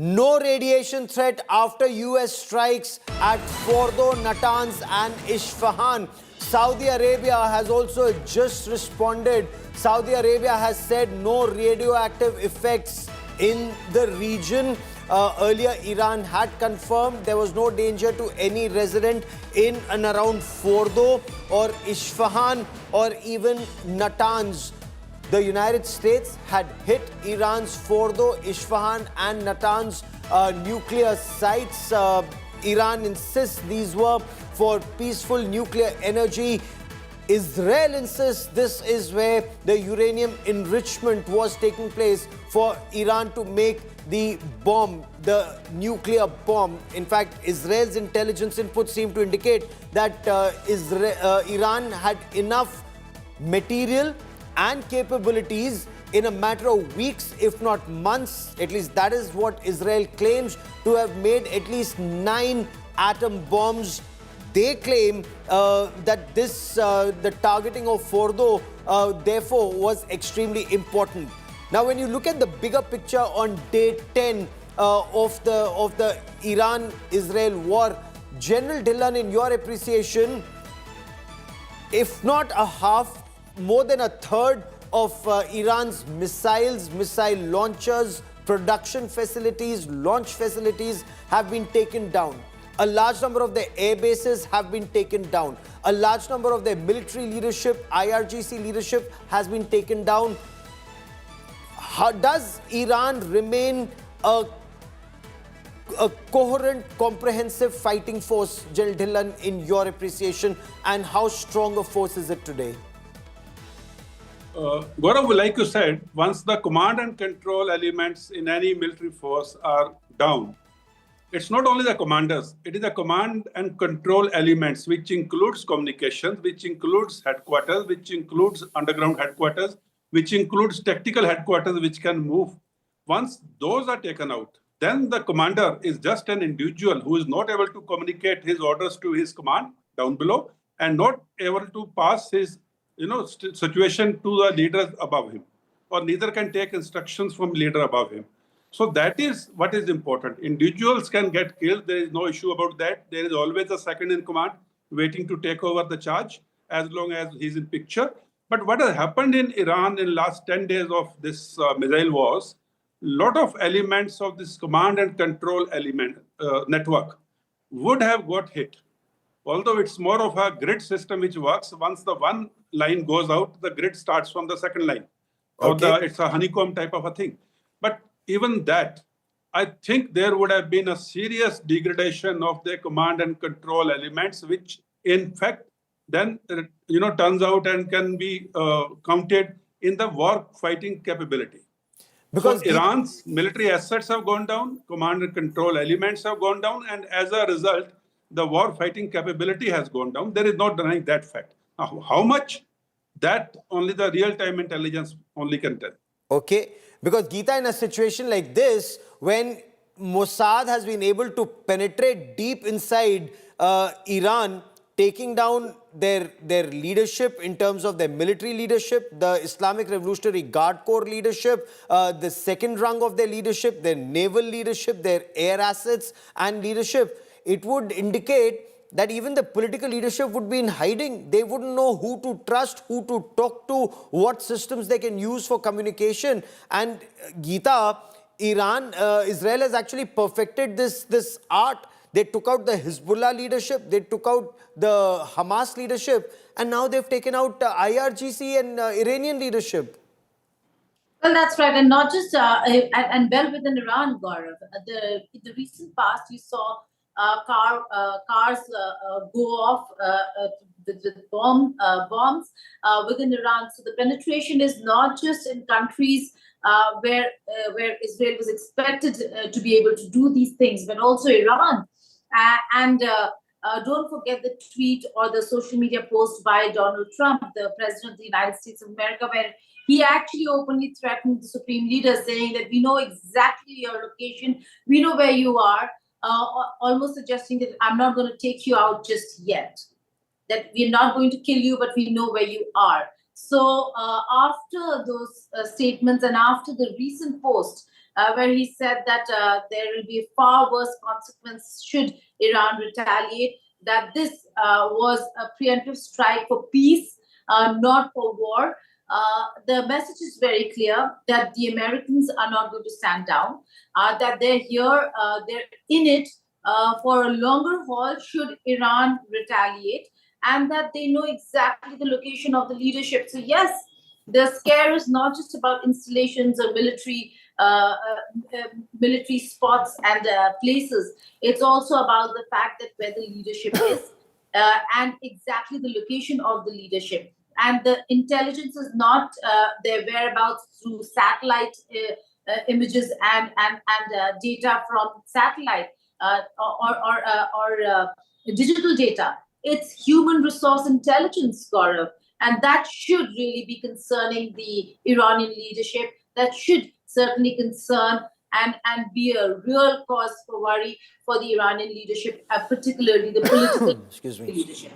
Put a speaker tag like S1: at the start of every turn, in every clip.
S1: No radiation threat after US strikes at Fordo, Natanz and Isfahan. Saudi Arabia has also just responded. Saudi Arabia has said no radioactive effects in the region. Earlier, Iran had confirmed there was no danger to any resident in and around Fordo or Isfahan or even Natanz. The United States had hit Iran's Fordo, Isfahan and Natanz nuclear sites. Iran insists these were for peaceful nuclear energy. Israel insists this is where the uranium enrichment was taking place for Iran to make the bomb, the nuclear bomb. In fact, Israel's intelligence inputs seem to indicate that Iran had enough material and capabilities in a matter of weeks, if not months, at least that is what Israel claims, to have made at least 9 atom bombs. They claim that the targeting of Fordo, therefore, was extremely important. Now, when you look at the bigger picture on day 10 of the Iran-Israel war, General Dhillon, in your appreciation, if not a half, more than a third of Iran's missiles, missile launchers, production facilities, launch facilities have been taken down. A large number of their air bases have been taken down. A large number of their military leadership, IRGC leadership, has been taken down. Does Iran remain a coherent, comprehensive fighting force, General Dhillon, in your appreciation, and how strong a force is it today?
S2: Gaurav, like you said, once the command and control elements in any military force are down, it's not only the commanders, it is the command and control elements, which includes communications, which includes headquarters, which includes underground headquarters, which includes tactical headquarters, which can move. Once those are taken out, then the commander is just an individual who is not able to communicate his orders to his command down below and not able to pass his situation to the leaders above him, or neither can take instructions from leader above him. So that is what is important. Individuals can get killed. There is no issue about that. There is always a second in command waiting to take over the charge as long as he's in picture. But what has happened in Iran in last 10 days of this missile wars, lot of elements of this command and control network would have got hit. Although it's more of a grid system which works, once the one line goes out, the grid starts from the second line. Okay. Or it's a honeycomb type of a thing. But even that, I think there would have been a serious degradation of the command and control elements, which in fact then turns out and can be counted in the war fighting capability. Because so Iran's military assets have gone down, command and control elements have gone down, and as a result, the war fighting capability has gone down. There is no denying that fact. Now, how much? That only the real-time intelligence only can tell.
S1: Okay, because Geeta, in a situation like this, when Mossad has been able to penetrate deep inside Iran, taking down their leadership in terms of their military leadership, the Islamic Revolutionary Guard Corps leadership, the second rung of their leadership, their naval leadership, their air assets and leadership, it would indicate that even the political leadership would be in hiding. They wouldn't know who to trust, who to talk to, what systems they can use for communication. And Geeta, Israel has actually perfected this art. They took out the Hezbollah leadership, they took out the Hamas leadership, and now they've taken out IRGC and Iranian leadership.
S3: Well, that's right, and not just and well within Iran, Gaurav. In the recent past, you saw cars go off with bombs within Iran. So the penetration is not just in countries where Israel was expected to be able to do these things, but also Iran. And don't forget the tweet or the social media post by Donald Trump, the president of the United States of America, where he actually openly threatened the supreme leader, saying that we know exactly your location, we know where you are, almost suggesting that I'm not going to take you out just yet, that we're not going to kill you, but we know where you are. So after those statements and after the recent post where he said that there will be far worse consequences should Iran retaliate, that this was a preemptive strike for peace, not for war. The message is very clear that the Americans are not going to stand down, that they're here, they're in it for a longer haul should Iran retaliate, and that they know exactly the location of the leadership. So yes, the scare is not just about installations or military spots and places. It's also about the fact that where the leadership is and exactly the location of the leadership. And the intelligence is not their whereabouts through satellite images and data from satellite or digital data. It's human resource intelligence, Gaurav. And that should really be concerning the Iranian leadership. That should certainly concern and be a real cause for worry for the Iranian leadership, particularly the political
S1: Excuse me.
S3: leadership.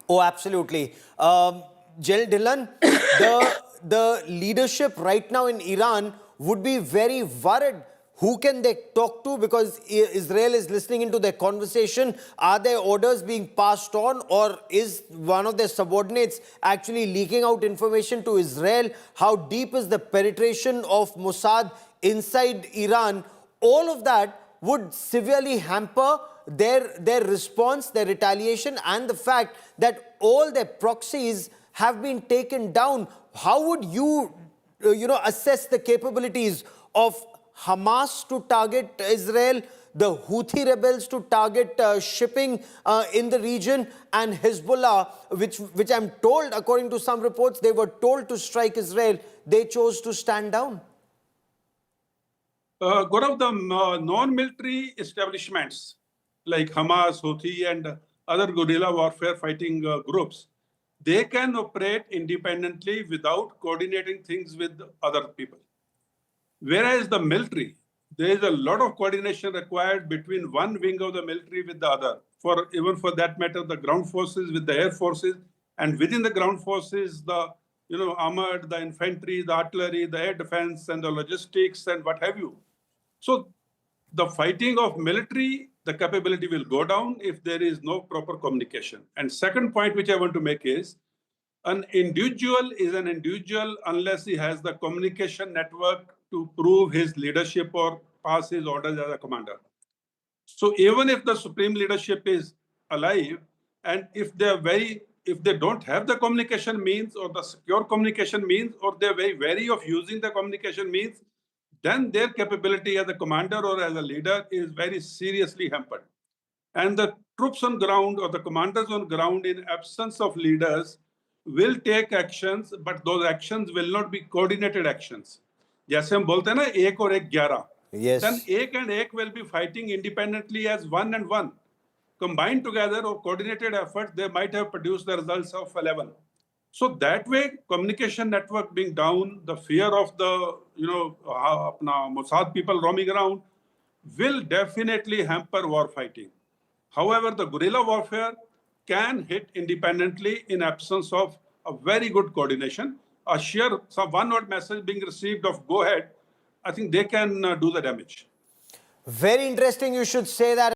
S1: Oh, absolutely. Jill Dillon, the leadership right now in Iran would be very worried. Who can they talk to? Because Israel is listening into their conversation. Are their orders being passed on, or is one of their subordinates actually leaking out information to Israel? How deep is the penetration of Mossad inside Iran? All of that would severely hamper their response, their retaliation, and the fact that all their proxies have been taken down. How would you, assess the capabilities of Hamas to target Israel, the Houthi rebels to target shipping in the region, and Hezbollah, which I'm told, according to some reports, they were told to strike Israel. They chose to stand down.
S2: Gaurav, the non-military establishments like Hamas, Houthi, and other guerrilla warfare fighting groups, they can operate independently without coordinating things with other people. Whereas the military, there is a lot of coordination required between one wing of the military with the other. Even for that matter, the ground forces with the air forces, and within the ground forces, the armored, the infantry, the artillery, the air defense, and the logistics, and what have you. So the fighting of military, the capability will go down if there is no proper communication. And second point which I want to make is, an individual is an individual unless he has the communication network to prove his leadership or pass his orders as a commander. So even if the supreme leadership is alive, and if they don't have the communication means or the secure communication means, or they're very wary of using the communication means, then their capability as a commander or as a leader is very seriously hampered. And the troops on ground or the commanders on ground, in absence of leaders, will take actions, but those actions will not be coordinated actions. जैसे हम बोलते हैं ना, एक और एक 11.
S1: Yes.
S2: Then एक and एक will be fighting independently as one and one. Combined together or coordinated efforts, they might have produced the results of 11. So that way, communication network being down, the fear of the Mossad people roaming around will definitely hamper war fighting. However, the guerrilla warfare can hit independently in absence of a very good coordination. A sheer one-word message being received of go ahead, I think they can do the damage.
S1: Very interesting you should say that.